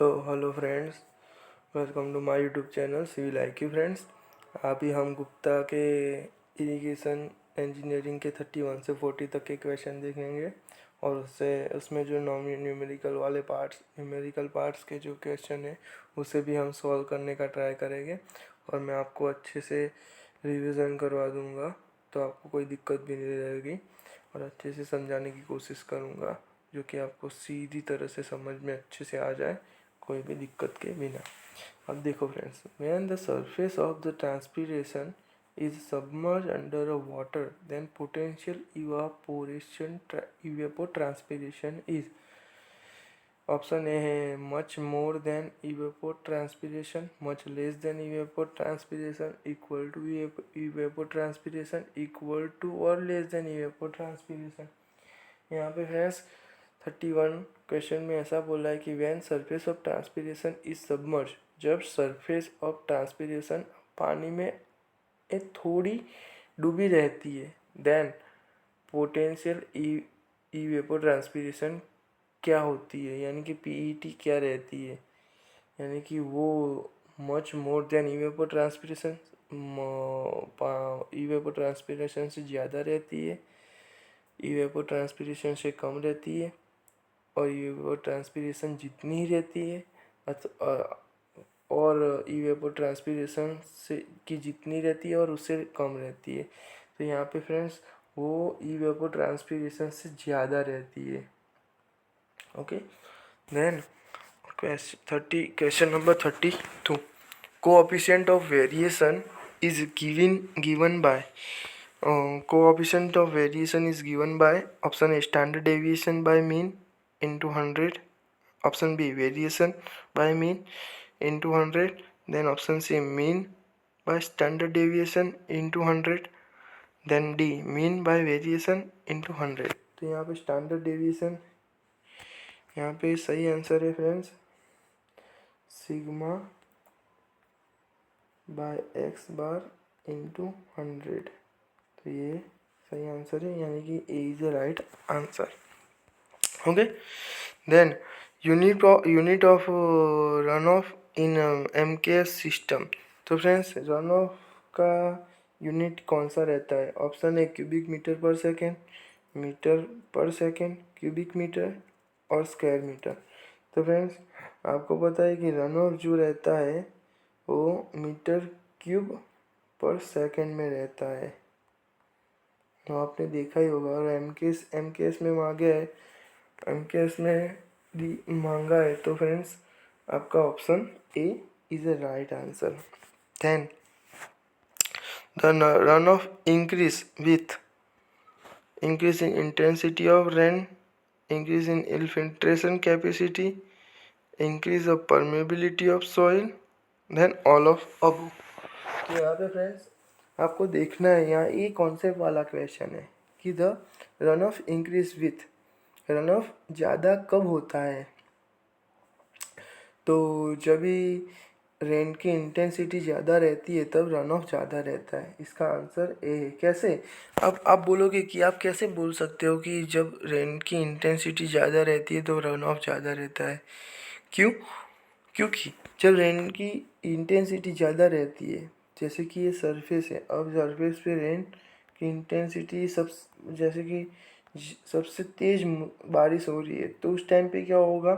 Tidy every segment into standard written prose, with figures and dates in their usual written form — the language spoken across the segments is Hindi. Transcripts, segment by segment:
Hello friends, welcome to my YouTube channel civil IQ friends. अभी हम गुप्ता के इरिगेशन इंजीनियरिंग के 31 से 40 तक के क्वेश्चन देखेंगे और उसमें जो न्यूमेरिकल पार्ट्स के जो क्वेश्चन है उसे भी हम सॉल्व करने का ट्राई करेंगे और मैं आपको अच्छे से रिवीजन करवा दूंगा, तो आपको कोई दिक्कत भी नहीं रहेगी और अच्छे से समझाने की कोशिश करूंगा जो कि आपको सीधी तरह से समझ में अच्छे से आ जाए, कोई भी दिक्कत के बिना। अब देखो friends, when the surface of the transpiration is submerge under a water then potential evapotranspiration is. Option A है much more than evapotranspiration, much less than evapotranspiration, equal to evapotranspiration, equal to और लेस देन इवेपोट्रांसपीरेशन। यहाँ पे फ्रेंड्स 31 क्वेश्चन में ऐसा बोला है कि when surface of transpiration is submerge, जब सरफेस ऑफ ट्रांसपीरेशन पानी में एक थोड़ी डूबी रहती है, देन पोटेंशियल इवेपोट्रांसपीरेशन क्या होती है, यानी कि PET क्या रहती है, यानी कि वो मच मोर देन इवेपोट्रांसपीरेशन, इवेपोट्रांसपीरेशन से ज़्यादा रहती है, इवेपोट्रांसपीरेशन से कम रहती है, और इवेपोट्रांसपीरेशन जितनी ही रहती है और इवेपोट्रांसपीरेशन से की जितनी रहती है और उससे कम रहती है। तो यहाँ पे फ्रेंड्स वो इवेपोट्रांसपीरेशन से ज़्यादा रहती है। Okay, then question number 32, coefficient of variation is given by coefficient of variation is given by option A standard deviation by mean into 100, option B variation by mean into 100, then option C mean by standard deviation into 100, then D mean by variation into 100। तो यहाँ पे स्टैंडर्ड डेविएशन, यहाँ पे सही आंसर है friends sigma by X bar into 100। तो ये सही आंसर है, यानी कि A is the right answer. Okay, then unit of run off in MKS system. तो फ्रेंड्स रन ऑफ का यूनिट कौन सा रहता है? Option A cubic metre per second, metre per second, cubic metre और स्क्वायर मीटर। तो फ्रेंड्स आपको पता है कि रन ऑफ जो रहता है वो मीटर क्यूब पर सेकेंड में रहता है, तो आपने देखा ही होगा। और एमकेएस में मांगा है, एमकेएस में भी मांगा है, तो फ्रेंड्स आपका option A is the right answer. Then the run off increase with increase in intensity of rain, increase in infiltration capacity, increase of permeability of soil, then all of above. तो यहाँ पे फ्रेंड्स आपको देखना है, यहाँ ये कॉन्सेप्ट वाला क्वेश्चन है कि the run off increase with, run of ज़्यादा कब होता है? तो जब भी रेन की इंटेंसिटी ज़्यादा रहती है तब रन ऑफ ज़्यादा रहता है। इसका आंसर ए है। कैसे? अब आप बोलोगे कि आप कैसे बोल सकते हो कि जब रेन की इंटेंसिटी ज़्यादा रहती है तो रन ऑफ ज़्यादा रहता है? क्यों? क्योंकि जब रेन की इंटेंसिटी ज़्यादा रहती है, जैसे कि ये सरफेस है, अब सरफेस पे रेन की इंटेंसिटी जैसे कि सबसे तेज़ बारिश हो रही है, तो उस टाइम पे क्या होगा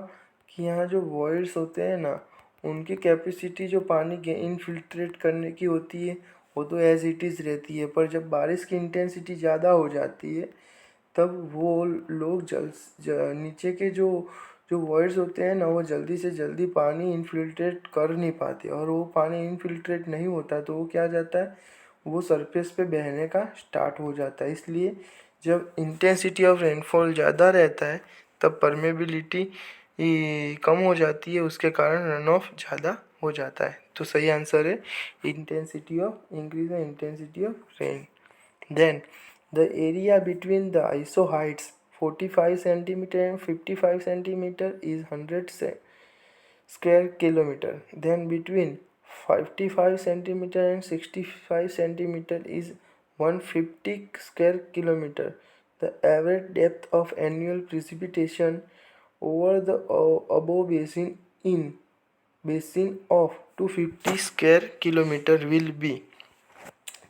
कि यहाँ जो वॉइड्स होते हैं ना, उनकी कैपेसिटी जो पानी के इनफिल्ट्रेट करने की होती है वो तो एज इट इज़ रहती है, पर जब बारिश की इंटेंसिटी ज़्यादा हो जाती है तब वो लोग नीचे के जो जो वॉइड्स होते हैं ना, वो जल्दी से जल्दी पानी इनफिल्ट्रेट कर नहीं पाते, और वो पानी इनफिल्ट्रेट नहीं होता तो वो क्या जाता है, वो सरफेस पे बहने का स्टार्ट हो जाता है। इसलिए जब इंटेंसिटी ऑफ रेनफॉल ज़्यादा रहता है तब परमेबिलिटी कम हो जाती है, उसके कारण रन ऑफ ज़्यादा हो जाता है। तो सही आंसर है intensity of increase in intensity of rain. Then the area between the isohyets 45 centimetre and 55 centimetre is 100 square kilometer. Then between 55 centimeter and 65 centimeter is 150 square kilometer. The average depth of annual precipitation over the above basin in basin of 250 square kilometre will be.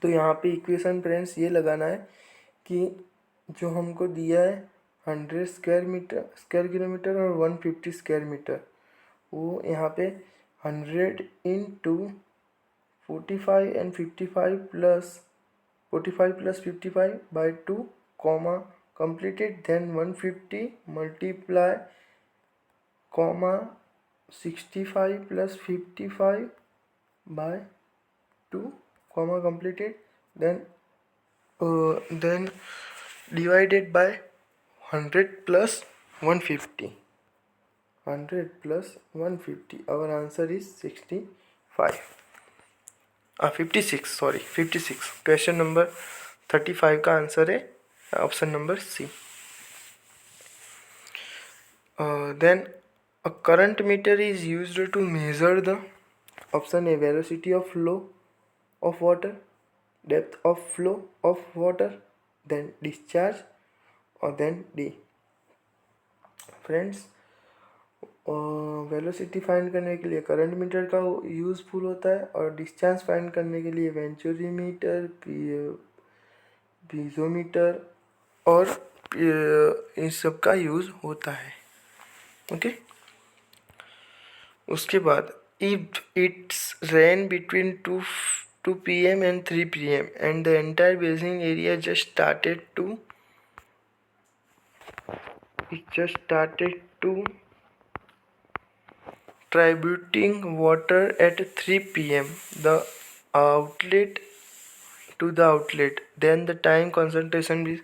तो यहाँ पे इक्वेशन फ्रेंड्स ये लगाना है कि जो हमको दिया है 100 स्क्वायर किलोमीटर और 150 स्क्वायर मीटर, वो यहाँ पे 100 into 45 and 55 plus 45 plus 55 by 2 comma completed, then 150 multiply comma 65 plus 55 by 2 comma completed, then divided by 100 plus 150. 100 plus 150, our answer is 65 56, sorry 56। Question number 35 का आंसर है option number C. Then a current meter is used to measure the option A velocity of flow of water, depth of flow of water, then discharge, or then D। Friends velocity find करने के लिए करंट मीटर का यूज़फुल होता है और डिस्चार्ज फाइंड करने के लिए वेंचुरीमीटर, पीजोमीटर और इन सब का यूज़ होता है। ओके उसके बाद if it's rain between 2 PM and 3 PM and the entire basin area just started to tributing water at 3 PM the outlet to the outlet, then the time concentration भी।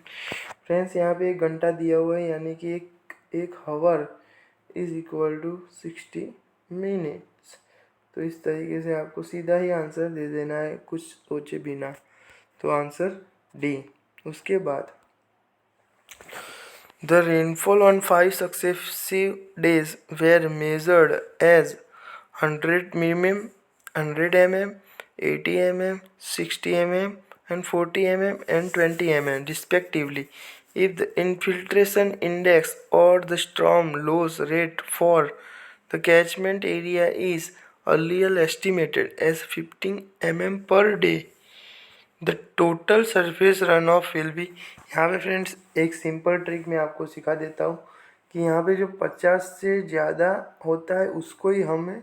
फ्रेंड्स यहाँ पे 1 घंटा दिया हुआ है, यानी कि एक हावर इज इक्वल टू 60 मिनट्स। तो इस तरीके से आपको सीधा ही आंसर दे देना है कुछ सोचे बिना। तो आंसर डी। उसके बाद The rainfall on 5 successive days were measured as 100 mm, 100 mm, 80 mm, 60 mm, and 40 mm and 20 mm respectively. If the infiltration index or the storm loss rate for the catchment area is earlier estimated as 15 mm per day, the total surface run of will be. यहाँ पे फ्रेंड्स एक सिंपल ट्रिक मैं आपको सिखा देता हूँ कि यहाँ पे जो 50 से ज़्यादा होता है उसको ही हमें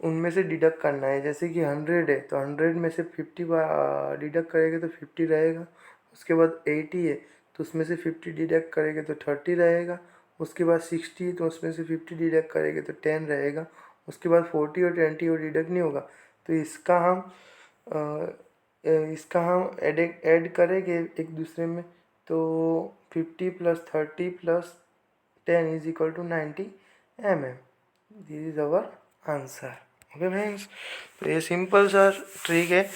उनमें से डिडक्ट करना है। जैसे कि 100 है तो 100 में से 50 डिडक्ट करेंगे तो 50 रहेगा। उसके बाद 80 है तो उसमें से 50 डिडक्ट करेंगे तो 30 रहेगा। उसके बाद 60 तो उसमें से 50 डिडक्ट करेंगे तो 10 रहेगा। उसके बाद 40 और 20 और डिडक्ट नहीं होगा। तो इसका हम ऐड करेंगे एक दूसरे में, तो 50 plus 30 plus 10 is equal to 90 mm। This is our answer. Okay friends, तो ये सिंपल सा ट्रिक है।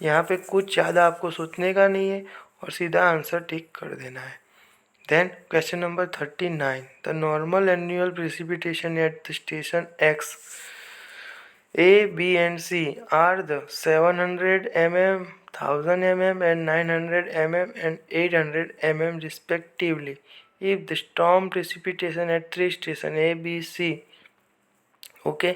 यहाँ पे कुछ ज़्यादा आपको सोचने का नहीं है और सीधा आंसर टिक कर देना है। Then question number 39, the normal annual precipitation at the station X A, B, and C are the 700 mm, 1000 mm, and 900 mm and 800 mm respectively. If the storm precipitation at 3 stations A, B, C, okay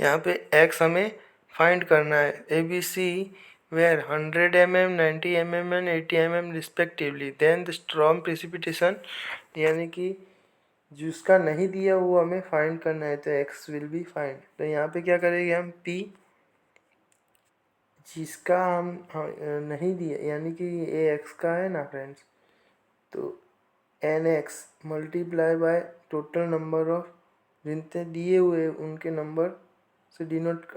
यहाँ पे x हमें फाइंड करना है, A, B, C where 100 mm, 90 mm and 80 mm respectively. Then the storm precipitation यानी कि जिसका नहीं दिया वो हमें फाइंड करना है, तो एक्स विल बी फाइंड। तो यहाँ पे क्या करेंगे हम, पी जिसका हम नहीं दिया यानी कि ए एक्स का है ना फ्रेंड्स, तो N X multiply by total number of जितने दिए हुए उनके नंबर से डिनोट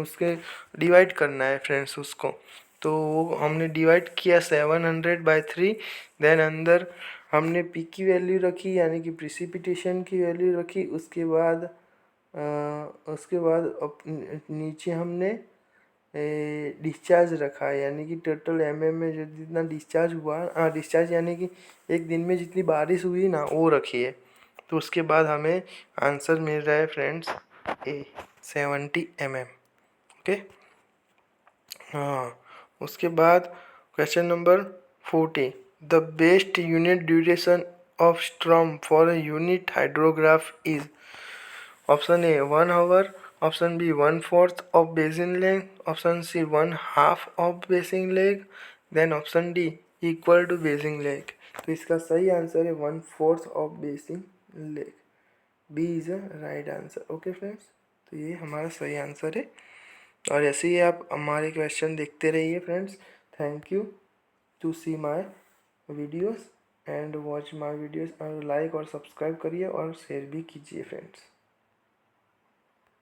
उसके डिवाइड करना है फ्रेंड्स उसको। तो वो हमने डिवाइड किया 700/3। देन अंदर हमने पी की वैल्यू रखी यानी कि प्रिसिपिटेशन की वैल्यू रखी। उसके बाद नीचे हमने डिस्चार्ज रखा है यानी कि टोटल एमएम में जो जितना डिस्चार्ज हुआ, डिस्चार्ज यानी कि एक दिन में जितनी बारिश हुई ना वो रखी है। तो उसके बाद हमें आंसर मिल रहा है फ्रेंड्स ए 70 mm। ओके हाँ, उसके बाद question number 40, the best unit duration of storm for a unit hydrograph is. Option A 1 hour, option B 1/4 of basin lag, option C 1/2 of basin lag, then option D equal to basin lag. तो इसका सही आंसर है 1/4 of basin lag. B is a right answer. Okay friends, तो ये हमारा सही आंसर है। और ऐसे ही आप हमारे क्वेश्चन देखते रहिए friends. Thank you to see my videos and watch my videos, और लाइक और सब्सक्राइब करिए और शेयर भी कीजिए फ्रेंड्स।